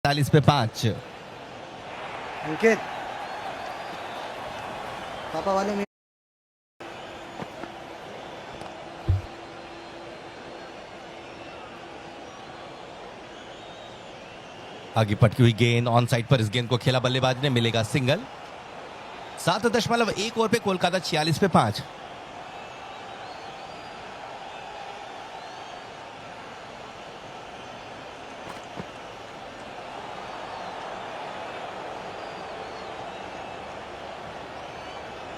40 पे 5। अंकित पापा वाले में आगे पटकी हुई गेंद ऑन साइड पर, इस गेंद को खेला बल्लेबाज ने, मिलेगा सिंगल। 7.1 ओवर पे कोलकाता 46 पे 5।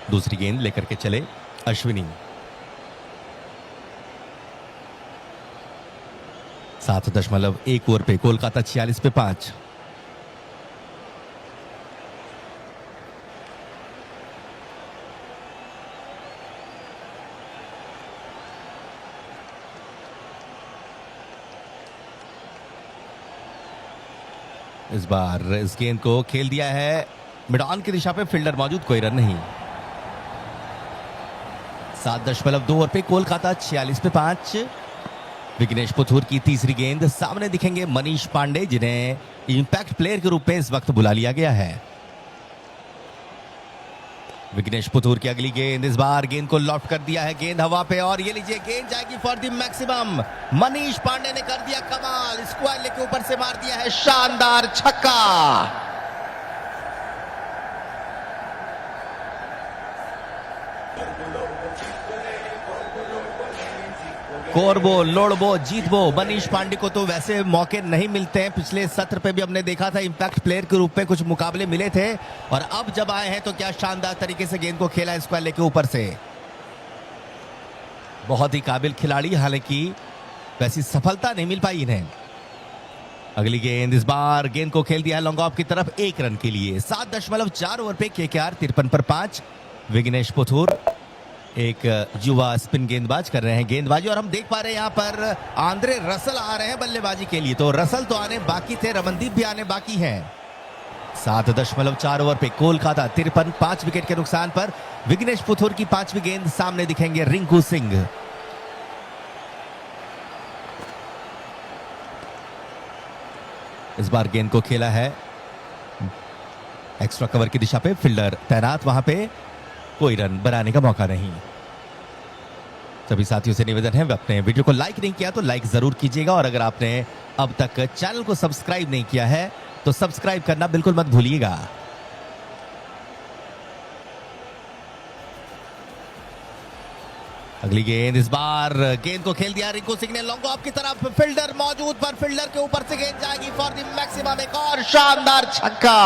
दूसरी गेंद लेकर के चले अश्विनी। 7.1 ओवर पे कोलकाता 46 पे 5। इस बार इस गेंद को खेल दिया है मिड ऑन की दिशा पे, फील्डर मौजूद, कोई रन नहीं। 7.2 ओवर पे कोलकाता 46 पे 5। विघ्नेश पुथुर की तीसरी गेंद, सामने दिखेंगे मनीष पांडे, जिन्हें इंपैक्ट प्लेयर के रूप में इस वक्त बुला लिया गया है। विघ्नेश पुथुर की अगली गेंद, इस बार गेंद को लॉफ्ट कर दिया है, गेंद हवा पे, और ये लीजिए गेंद जाएगी for the maximum. Manish Pandey ने कर दिया कमाल, स्क्वायर लेग के ऊपर से मार दिया है शानदार छक्का। कोरबो, लोड़बो, जीतबो, मनीष पांडे को तो वैसे मौके नहीं मिलते हैं। पिछले सत्र पे भी हमने देखा था इंपैक्ट प्लेयर के रूप में कुछ मुकाबले मिले थे, और अब जब आए हैं तो क्या शानदार तरीके से गेंद को खेला स्क्वायर लेग के ऊपर से। बहुत ही काबिल खिलाड़ी, हालांकि वैसी सफलता नहीं मिल पाई इन्हें। अगली गेंद, इस बार गेंद को खेल दिया लॉन्ग ऑफ की तरफ, 1 रन के लिए। 7.4 ओवर पे केकेआर 53 पर 5। विघ्नेश पुथुर एक युवा स्पिन गेंदबाज कर रहे हैं गेंदबाजी, और हम देख पा रहे हैं यहाँ पर आंद्रे रसल आ रहे हैं बल्लेबाजी के लिए। तो रसल तो आने बाकी थे, रमनदीप भी आने बाकी हैं। 7.4 ओवर पे कोलकाता 53, 5 विकेट के नुकसान पर। विघ्नेश पुथुर की 5वीं गेंद, सामने दिखेंगे रिंकू सिंह। इस बार गेंद को खेला है एक्स्ट्रा कवर की दिशा पे, फील्डर तैनात वहां पे, कोई रन बनाने का मौका नहीं। सभी साथियों से निवेदन है, अपने वीडियो को लाइक नहीं किया तो लाइक जरूर कीजिएगा, और अगर आपने अब तक चैनल को सब्सक्राइब नहीं किया है तो सब्सक्राइब करना बिल्कुल मत भूलिएगा। अगली गेंद, इस बार गेंद को खेल दिया रिंकू सिंह ने लॉन्ग ऑफ की तरफ, फील्डर मौजूद पर, फील्डर के ऊपर से गेंद जाएगी फॉर द मैक्सिमम। एक और शानदार छक्का।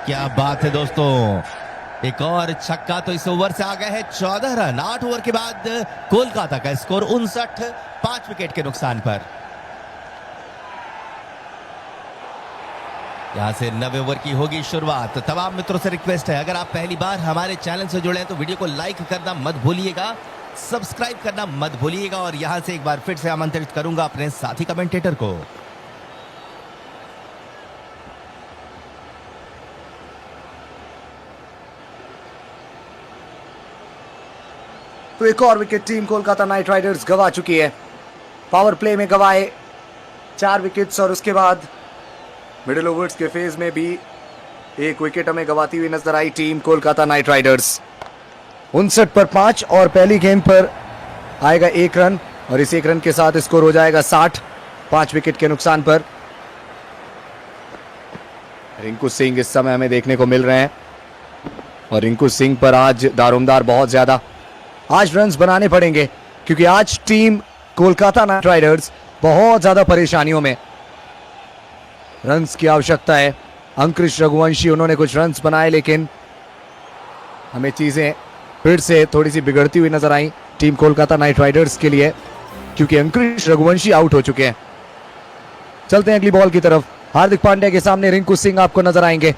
क्या बात है दोस्तों, एक और छक्का तो इस ओवर से आ गए हैं 14 रन। 8 ओवर के बाद कोलकाता का स्कोर 59, 5 विकेट के नुकसान पर। यहां से 9वें ओवर की होगी शुरुआत। तमाम मित्रों से रिक्वेस्ट है, अगर आप पहली बार हमारे चैनल से जुड़े हैं तो वीडियो को लाइक करना मत भूलिएगा, सब्सक्राइब करना मत भूलिएगा, और यहां से एक बार फिर से आमंत्रित करूंगा अपने साथी कमेंटेटर को। तो एक और wicket team Kolkata night Riders गवा चुकी है। पावर प्ले में गवाए 4 विकेट्स, और उसके बाद मिडिल ओवर्स के फेज में भी 1 विकेट हमें गवाती हुई नजर आई टीम कोलकाता नाइट राइडर्स। 59 पर 5, और पहली गेंद पर आएगा 1 रन, और इस 1 रन के साथ स्कोर हो जाएगा 60, 5 विकेट के नुकसान पर। रिंकू सिंह इस समय हमें देखने को मिल रहे हैं, और रिंकू सिंह पर आज दारोमदार बहुत ज्यादा। आज रन्स बनाने पड़ेंगे, क्योंकि आज टीम कोलकाता नाइट राइडर्स बहुत ज्यादा परेशानियों में, रन्स की आवश्यकता है। अंकुश रघुवंशी, उन्होंने कुछ रन्स बनाए, लेकिन हमें चीजें फिर से थोड़ी सी बिगड़ती हुई नजर आई टीम कोलकाता नाइट राइडर्स के लिए, क्योंकि अंकुश रघुवंशी आउट हो चुके हैं। चलते हैं अगली बॉल की तरफ। हार्दिक पांड्या के सामने रिंकू सिंह आपको नजर आएंगे।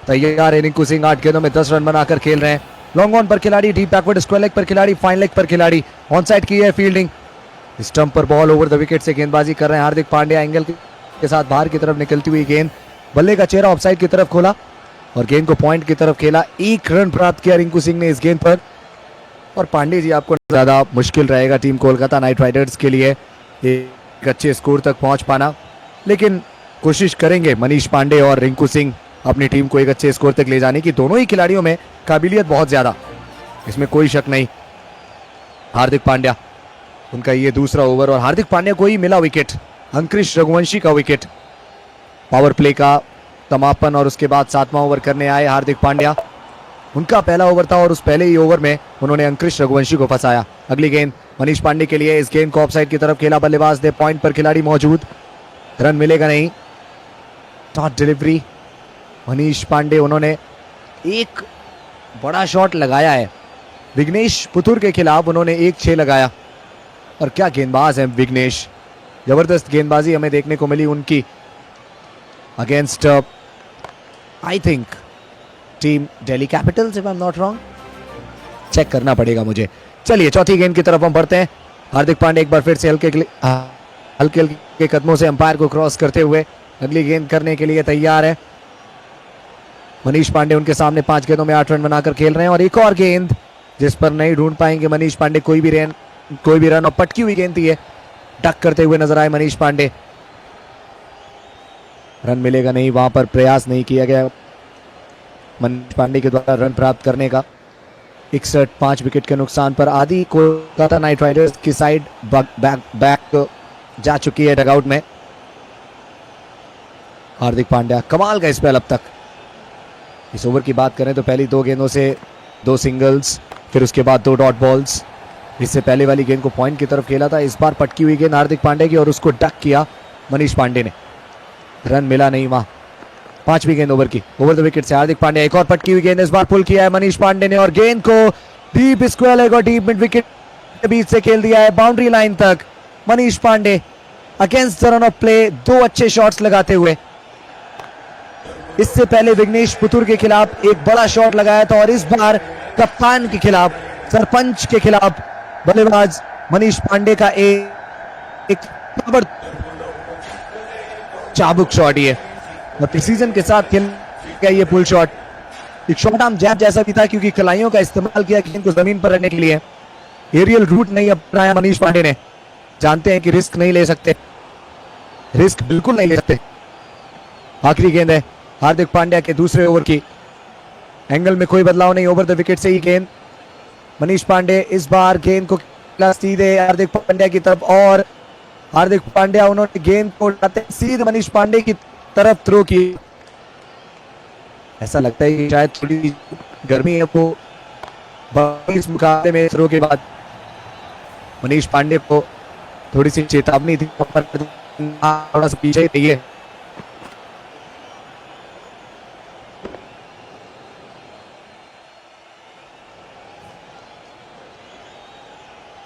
तैयार है रिंकू सिंह, 8 गेंदों में 10 रन बनाकर खेल रहे हैं। लॉन्ग ऑन पर खिलाड़ी, डीप बैकवर्ड स्क्वायर लेग पर खिलाड़ी, फाइन लेग पर खिलाड़ी, ऑन साइड की है फील्डिंग। स्टंप पर बॉल ओवर द विकेट से गेंदबाजी कर रहे हैं हार्दिक पांड्या। एंगल के साथ बाहर की तरफ निकलती हुई गेंद, बल्ले का चेहरा ऑफसाइड की तरफ खोला और गेंद को पॉइंट की तरफ खेला। 1 रन प्राप्त किया रिंकू सिंह ने इस गेंद पर। और पांडे जी आपको ज्यादा मुश्किल रहेगा टीम कोलकाता नाइट राइडर्स के लिए एक अच्छे स्कोर तक पहुंच पाना, लेकिन कोशिश करेंगे मनीष पांडे और रिंकू सिंह अपनी टीम को एक अच्छे स्कोर तक ले जाने की। दोनों ही खिलाड़ियों में काबिलियत बहुत ज्यादा, इसमें कोई शक नहीं। हार्दिक पांड्या, उनका ये दूसरा ओवर और हार्दिक पांड्या को ही मिला विकेट, अंकुश रघुवंशी का विकेट। पावर प्ले का समापन और उसके बाद 7वां ओवर करने आए हार्दिक पांड्या। उनका पहला ओवर था और उस पहले ही ओवर में उन्होंने अंकुश रघुवंशी को फंसाया। अगली गेंद मनीष पांडे के लिए, इस गेंद को ऑफसाइड की तरफ खेला, बल्लेबाज दे पॉइंट पर खिलाड़ी मौजूद, रन मिलेगा नहीं। शॉट डिलीवरी मनीष पांडे, उन्होंने एक बड़ा शॉट लगाया है विघ्नेश पुथुर के खिलाफ, उन्होंने 1-6 लगाया। और क्या गेंदबाज है विघ्नेश, जबरदस्त गेंदबाजी हमें देखने को मिली उनकी against I think team Delhi capitals, if I am not wrong, check करना पड़ेगा मुझे। चलिए चौथी गेंद की तरफ हम बढ़ते हैं। हार्दिक पांड्या एक बार फिर से हल्के हल्के कदमों से अंपायर को क्रॉस करते हुए अगली गेंद करने के लिए तैयार है। मनीष पांडे उनके सामने 5 गेंदों में 8 रन बनाकर खेल रहे हैं और एक और गेंद जिस पर नहीं ढूंढ पाएंगे मनीष पांडे कोई भी रन, और पटकी हुई गेंद थी ये, डक करते हुए नजर आए मनीष पांडे। रन मिलेगा नहीं, वहां पर प्रयास नहीं किया गया मनीष पांडे के द्वारा रन प्राप्त करने का। 61 5 विकेट के नुकसान पर आधी कोलकाता नाइट राइडर्स की साइड बैक जा चुकी है डगआउट में। हार्दिक पांड्या कमाल का स्पेल अब तक। इस ओवर की बात करें तो पहली 2 गेंदों से 2 सिंगल्स, फिर उसके बाद 2 डॉट बॉल्स। इससे पहले वाली गेंद को पॉइंट की तरफ खेला था, इस बार पटकी हुई गेंद हार्दिक पांड्या की और उसको डक किया मनीष पांडे ने, रन मिला नहीं वहां। 5वीं गेंद ओवर की, ओवर द विकेट से हार्दिक पांड्या, एक और पटकी हुई गेंद, इस बार पुल किया है मनीष पांडे ने और गेंद को डीप स्क्वायर लेग और डीप मिड विकेट के बीच से खेल दिया है बाउंड्री लाइन तक। Manish Pandey against the run of play 2 अच्छे शॉट्स लगाते हुए। इससे पहले विघ्नेश पुथुर के खिलाफ एक बड़ा शॉट लगाया था और इस बार कप्तान के खिलाफ, सरपंच के खिलाफ बल्लेबाज मनीष पांडे का एक चाबुक शॉट ही है और प्रिसीजन के साथ खेल गया ये पुल शॉट। एक शॉर्ट आर्म जैब जैसा भी था क्योंकि खिलाड़ियों का इस्तेमाल किया गेंद को जमीन पर रखने के लिए। एरियल रूट नहीं अपनाया मनीष पांडे ने, जानते हैं कि रिस्क नहीं ले सकते, रिस्क बिल्कुल नहीं ले सकते। आखिरी गेंद है हार्दिक पांड्या के दूसरे ओवर की, एंगल में कोई बदलाव नहीं, ओवर द विकेट से ही गेंद। मनीष पांडे इस बार गेंद को सीधे हार्दिक पांड्या की तरफ और हार्दिक पांड्या उन्होंने गेंद को उठाते सीधे मनीष पांडे की तरफ थ्रो की। ऐसा लगता है कि शायद थोड़ी गर्मी है वो, इस मुकाबले में थ्रो के बाद मनीष पांडे को थोड़ी सी चेतावनी थी, थोड़ा सा पीछे रहिए।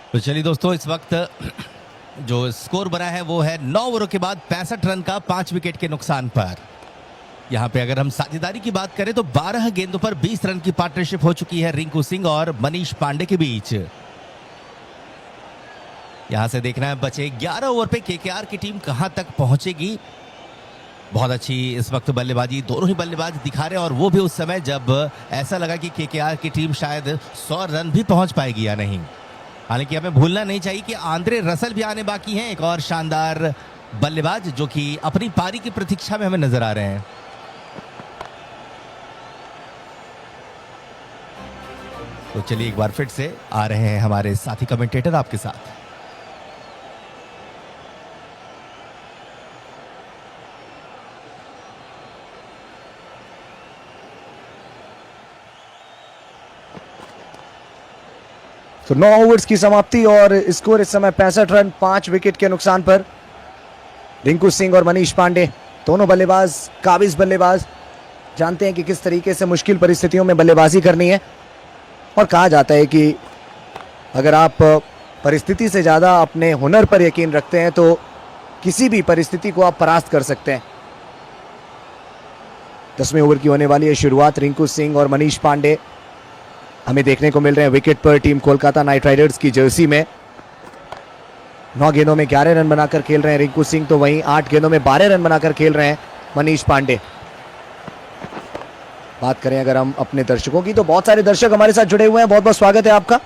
तो चलिए दोस्तों, इस वक्त जो स्कोर बना है वो है 9 ओवरों के बाद 65 रन का 5 विकेट के नुकसान पर। यहां पे अगर हम साझेदारी की बात करें तो 12 गेंदों पर 20 रन की पार्टनरशिप हो चुकी है रिंकू सिंह और मनीष पांडे के बीच। यहां से देखना है बचे 11 ओवर पे केकेआर की टीम कहां तक पहुंचेगी। बहुत अच्छी इस वक्त बल्लेबाजी दोनों ही बल्लेबाज दिखा रहे हैं और वो भी उस समय जब ऐसा लगा कि केकेआर की टीम शायद 100 रन भी पहुंच पाएगी या नहीं। हालांकि हमें भूलना नहीं चाहिए कि आंद्रे रसल भी आने बाकी हैं, एक और शानदार बल्लेबाज जो कि अपनी पारी की प्रतीक्षा में हमें नजर आ रहे हैं। तो चलिए एक बार फिर से आ रहे हैं हमारे साथी कमेंटेटर आपके साथ। तो 9 ओवर्स की समाप्ति और स्कोर इस समय 65 रन 5 विकेट के नुकसान पर। रिंकू सिंह और मनीष पांडे दोनों बल्लेबाज, काबिज बल्लेबाज, जानते हैं कि किस तरीके से मुश्किल परिस्थितियों में बल्लेबाजी करनी है। और कहा जाता है कि अगर आप परिस्थिति से ज़्यादा अपने हुनर पर यकीन रखते हैं तो किसी भी परिस्थिति को आप परास्त कर सकते हैं। 10वें ओवर की होने वाली है शुरुआत। रिंकू सिंह और मनीष पांडे हमें देखने को मिल रहे हैं विकेट पर टीम कोलकाता नाइट राइडर्स की जर्सी में। 9 गेंदों में 11 रन बनाकर खेल रहे हैं रिंकू सिंह, तो वहीं 8 गेंदों में 12 रन बनाकर खेल रहे हैं मनीष पांडे। बात करें अगर हम अपने दर्शकों की तो बहुत सारे दर्शक हमारे साथ जुड़े हुए हैं, बहुत बहुत स्वागत है आपका।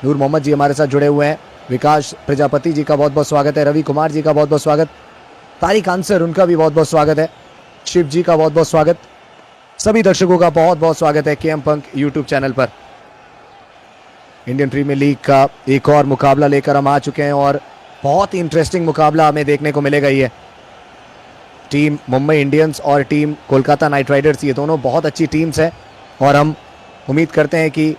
नूर मोहम्मद जी हमारे साथ जुड़े हुए हैं, विकास प्रजापति जी का बहुत बहुत स्वागत है, रवि कुमार जी का बहुत बहुत स्वागत, तारिक आंसर उनका भी बहुत बहुत स्वागत है, शिव जी का बहुत बहुत स्वागत, सभी दर्शकों का बहुत बहुत स्वागत है केएम पंक यूट्यूब चैनल पर। इंडियन प्रीमियर लीग का एक और मुकाबला लेकर हम आ चुके हैं और बहुत ही इंटरेस्टिंग मुकाबला हमें देखने को मिलेगा। ये टीम मुंबई इंडियंस और टीम कोलकाता नाइट राइडर्स, ये दोनों बहुत अच्छी टीम्स हैं और हम उम्मीद करते हैं कि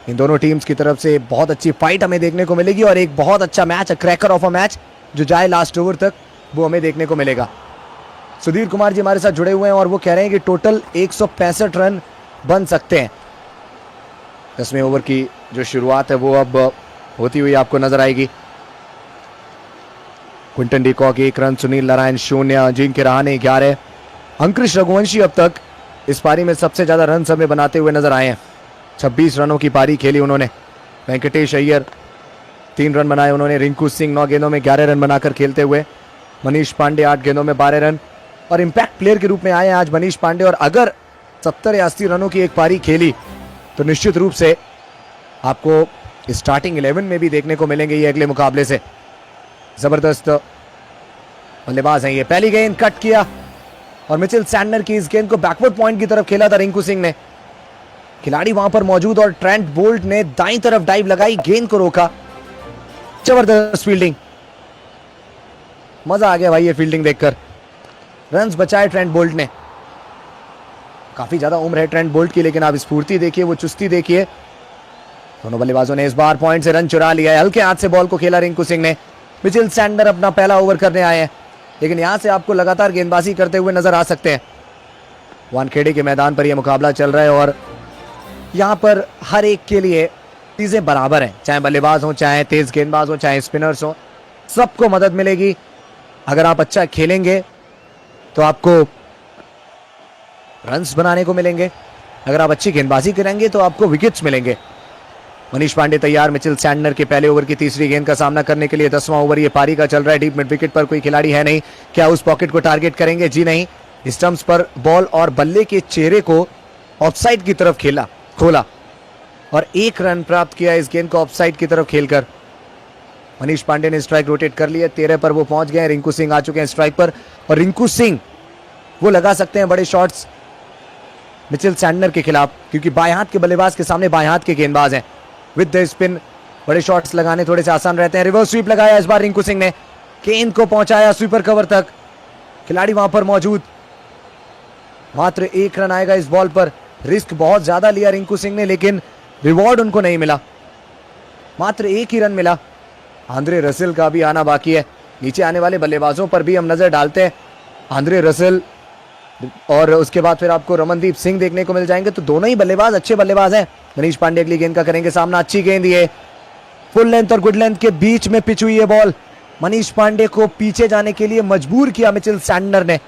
इन दोनों टीम्स की तरफ से बहुत अच्छी फाइट हमें देखने को मिलेगी और एक बहुत अच्छा match, a cracker of a match जो जाए लास्ट ओवर तक, वो हमें देखने को मिलेगा। सुधीर कुमार जी हमारे साथ जुड़े हुए हैं और वो कह रहे हैं कि टोटल 165 रन बन सकते हैं। 10वें ओवर की जो शुरुआत है वो अब होती हुई आपको नजर आएगी। Quinton de Kock 1 run, Sunil Narayan 0, Ajinkya Rahane 11, अंकुश रघुवंशी अब तक इस पारी में सबसे ज्यादा रन हमें बनाते हुए नजर आए हैं। 26 रनों की पारी खेली उन्होंने। वेंकटेश अय्यर 3 रन बनाए उन्होंने। रिंकू सिंह 9 गेंदों में 11 रन बनाकर खेलते हुए। मनीष पांडे 8 गेंदों में 12 रन और इम्पैक्ट प्लेयर के रूप में आए हैं आज मनीष पांडे। और अगर 70 या 80 रनों की एक पारी खेली तो निश्चित रूप से आपको स्टार्टिंग 11 में भी देखने को मिलेंगे ये अगले मुकाबले से। जबरदस्त बल्लेबाज हैं ये। पहली गेंद कट किया और मिचेल सैंडनर की इस गेंद को बैकवर्ड पॉइंट की तरफ खेला था रिंकू सिंह ने। खिलाड़ी वहां पर मौजूद और ट्रेंट बोल्ट ने दाईं तरफ डाइव लगाई, गेंद को रोका। जबरदस्त फील्डिंग, मजा आ गया भाई ये फील्डिंग देखकर। रन्स बचाए ट्रेंट बोल्ट ने। काफी ज्यादा उम्र है ट्रेंट बोल्ट की, लेकिन आप स्फूर्ति देखिए, वो चुस्ती देखिए। दोनों बल्लेबाजों ने इस बार पॉइंट से रन चुरा लिया है। हल्के हाथ से बॉल को खेला रिंकू सिंह ने। मिचेल सैंडनर अपना पहला ओवर करने आए हैं, लेकिन यहां से आपको लगातार गेंदबाजी करते हुए नजर आ सकते हैं। वानखेड़े के मैदान पर यह मुकाबला चल रहा है और यहां पर हर एक के लिए चीजें बराबर हैं, चाहे बल्लेबाज हो, चाहे तेज गेंदबाज हो, चाहे स्पिनर्स हो, सबको मदद मिलेगी। अगर आप अच्छा खेलेंगे तो आपको रन्स बनाने को मिलेंगे, अगर आप अच्छी गेंदबाजी करेंगे तो आपको विकेट्स मिलेंगे। मनीष पांडे तैयार मिचेल सैंडनर के पहले ओवर की तीसरी गेंद का सामना करने के लिए। 10वां ओवर ये पारी का चल रहा है। डीप मिड विकेट पर कोई खिलाड़ी है नहीं, क्या उस पॉकेट को टारगेट करेंगे? जी नहीं। स्टंप्स पर बॉल और बल्ले के चेहरे को ऑफसाइड की तरफ खोला और 1 रन प्राप्त किया इस गेंद को ऑफसाइड की तरफ खेलकर। मनीष पांडे ने स्ट्राइक रोटेट कर लिया, 13 पर वो पहुंच गए। रिंकू सिंह आ चुके हैं स्ट्राइक पर और रिंकू सिंह वो लगा सकते हैं बड़े शॉट्स मिचेल सैंडनर के खिलाफ, क्योंकि बाएं हाथ के बल्लेबाज के सामने बाएं हाथ के गेंदबाज हैं। विद द स्पिन बड़े शॉट्स लगाने थोड़े से आसान रहते हैं। रिवर्स स्वीप लगाया इस बार रिंकू सिंह ने, गेंद को पहुंचाया स्वीपर कवर तक। खिलाड़ी वहां पर मौजूद, मात्र 1 रन आएगा इस बॉल पर। रिस्क बहुत ज्यादा लिया रिंकू सिंह ने, लेकिन रिवॉर्ड उनको नहीं मिला, मात्र 1 ही रन मिला। आंद्रे रसेल का भी आना बाकी है। नीचे आने वाले बल्लेबाजों पर भी हम नजर डालते हैं। आंद्रे रसेल और उसके बाद फिर आपको रमनदीप सिंह देखने को मिल जाएंगे, तो दोनों ही बल्लेबाज अच्छे बल्लेबाज हैं। मनीष पांडे अगली गेंद का करेंगे सामना। अच्छी गेंद, ये फुल लेंथ और गुड लेंथ के बीच में पिच हुई है बॉल। मनीष पांडे को पीछे जाने के लिए मजबूर किया मिचेल सैंडनर ने।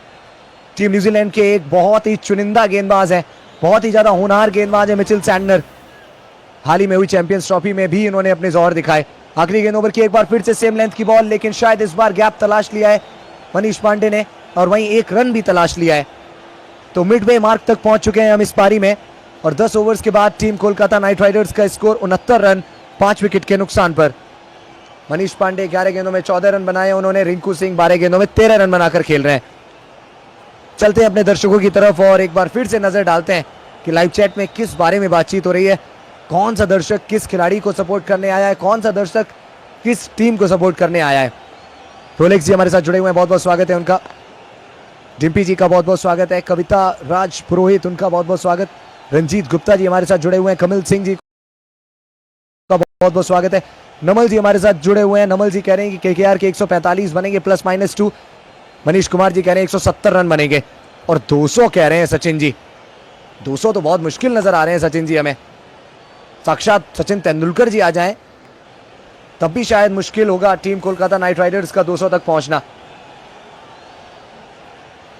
टीम न्यूजीलैंड के एक बहुत ही चुनिंदा गेंदबाज है, बहुत ही ज्यादा होनहार गेंदबाज है मिचेल सैंडनर। हाल ही में हुई चैंपियंस ट्रॉफी में भी इन्होंने अपने जोहर दिखाए। आखिरी गेंद ओवर की एक बार फिर से सेम लेंथ की बॉल, लेकिन शायद इस बार गैप तलाश लिया है मनीष पांडे ने और वहीं 1 रन भी तलाश लिया है। तो मिडवे मार्क तक पहुंच चुके हैं हम इस पारी में और 10 ओवर्स के बाद टीम कोलकाता नाइट राइडर्स का स्कोर 69 रन 5 विकेट के नुकसान पर। मनीष पांडे 11 गेंदों में 14 रन बनाए उन्होंने। रिंकू सिंह 12 गेंदों में 13 रन बनाकर खेल रहे हैं। चलते हैं अपने दर्शकों की तरफ और एक बार फिर से नजर डालते हैं कि लाइव चैट में किस बारे में बातचीत हो रही है, कौन सा दर्शक किस खिलाड़ी को सपोर्ट करने आया है, कौन सा दर्शक किस टीम को सपोर्ट करने आया है। रोलेक्स जी हमारे साथ जुड़े हुए हैं, बहुत बहुत स्वागत है उनका। डिम्पी जी का बहुत बहुत स्वागत है। कविता राज पुरोहित, उनका बहुत बहुत स्वागत। रंजीत गुप्ता जी हमारे साथ जुड़े हुए हैं। कमिल सिंह जी का बहुत बहुत स्वागत है। नमल जी हमारे साथ जुड़े हुए हैं। नमल जी कह रहे हैं कि केकेआर के 145 बनेंगे +-2। मनीष कुमार जी कह रहे हैं 170 रन बनेंगे और 200 कह रहे हैं सचिन जी। 200 तो बहुत मुश्किल नजर आ रहे हैं सचिन जी हमें। साक्षात सचिन तेंदुलकर जी आ जाएं तब भी शायद मुश्किल होगा टीम कोलकाता नाइट राइडर्स का 200 तक पहुंचना।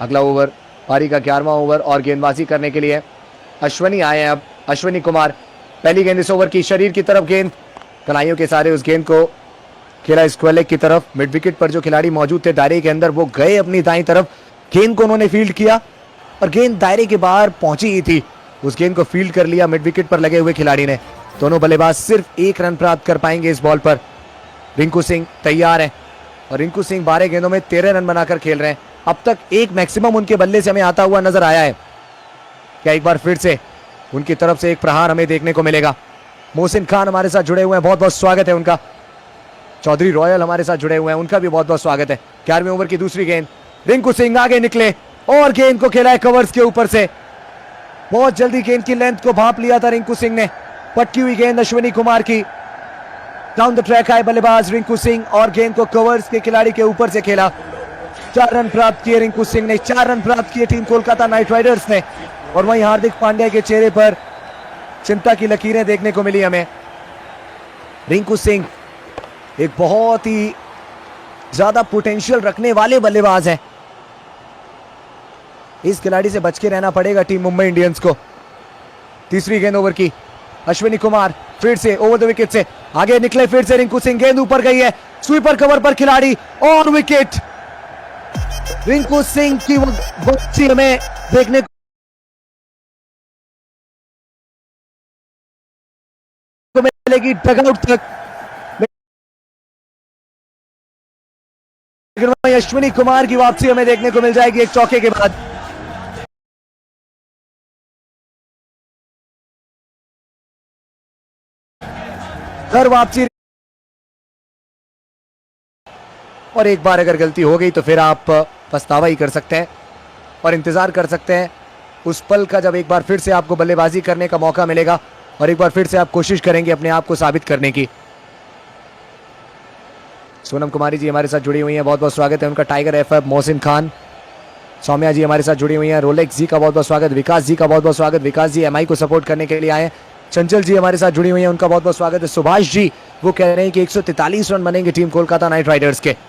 अगला ओवर, पारी का 11वां ओवर और गेंदबाजी करने के लिए अश्वनी आए हैं। अब अश्वनी कुमार, पहली गेंद इस ओवर की, शरीर की तरफ गेंद, कलाइयों के सारे उस गेंद को खेला स्क्वायर लेग की तरफ। मिड विकेट पर जो खिलाड़ी मौजूद थे दायरे के अंदर, वो गए अपनी दाईं तरफ, गेंद को उन्होंने फील्ड किया और गेंद दायरे के बाहर पहुंची ही थी। उस गेंद को फील्ड कर लिया मिड विकेट पर लगे हुए खिलाड़ी ने। दोनों बल्लेबाज सिर्फ 1 रन प्राप्त कर पाएंगे इस बॉल पर। रिंकू सिंह तैयार है और रिंकू सिंह 12 गेंदों में 13 रन बनाकर खेल रहे हैं। अब तक एक मैक्सिमम उनके बल्ले से हमें आता हुआ नजर आया है। क्या एक बार फिर से उनकी तरफ से एक प्रहार हमें देखने को मिलेगा? मोहसिन खान हमारे साथ जुड़े हुए हैं, बहुत बहुत स्वागत है उनका। चौधरी रॉयल हमारे साथ जुड़े हुए हैं, उनका भी बहुत बहुत स्वागत है। 11वें ओवर की दूसरी गेंद, रिंकू सिंह आगे निकले और गेंद को खेला है कवर्स के ऊपर से। बहुत जल्दी गेंद की लेंथ को भांप लिया था रिंकू सिंह ने। पटकी हुई गेंद अश्विनी कुमार की, डाउन द ट्रैक आए बल्लेबाज रिंकू सिंह और गेंद को कवर्स के खिलाड़ी के ऊपर से खेला। 4 रन प्राप्त किए रिंकू सिंह ने, 4 रन प्राप्त किए टीम कोलकाता नाइट राइडर्स ने। और वहीं हार्दिक पांड्या के चेहरे पर चिंता की लकीरें देखने को मिली हमें। रिंकू सिंह एक बहुत ही ज्यादा पोटेंशियल रखने वाले बल्लेबाज हैं। इस खिलाड़ी से बच के रहना पड़ेगा टीम मुंबई इंडियंस को। तीसरी गेंद ओवर की, अश्विनी कुमार फिर से ओवर द विकेट से आगे निकले, फिर से रिंकू सिंह, गेंद ऊपर गई है, स्वीपर कवर पर खिलाड़ी और विकेट। रिंकू सिंह की वापसी हमें देखने को मिलेगी डगआउट तक। अश्विनी कुमार की वापसी हमें देखने को मिल जाएगी एक चौके के बाद। घर वापसी, और एक बार अगर गलती हो गई तो फिर आप पछतावा ही कर सकते हैं और इंतजार कर सकते हैं उस पल का जब एक बार फिर से आपको बल्लेबाजी करने का मौका मिलेगा और एक बार फिर से आप कोशिश करेंगे अपने आप को साबित करने की। सोनम कुमारी जी हमारे साथ जुड़ी हुई हैं, बहुत बहुत स्वागत है उनका। टाइगर एफएफ, मोहसिन खान, सौम्या जी हमारे साथ जुड़ी हुई हैं। रोलेक्स जी का बहुत बहुत स्वागत, विकास जी का बहुत बहुत स्वागत। विकास जी एमआई को सपोर्ट करने के लिए आए। चंचल जी हमारे साथ जुड़ी हुई हैं, उनका बहुत बहुत स्वागत है। सुभाष जी वो कह रहे हैं कि 143 रन बनेंगे टीम कोलकाता नाइट राइडर्स के।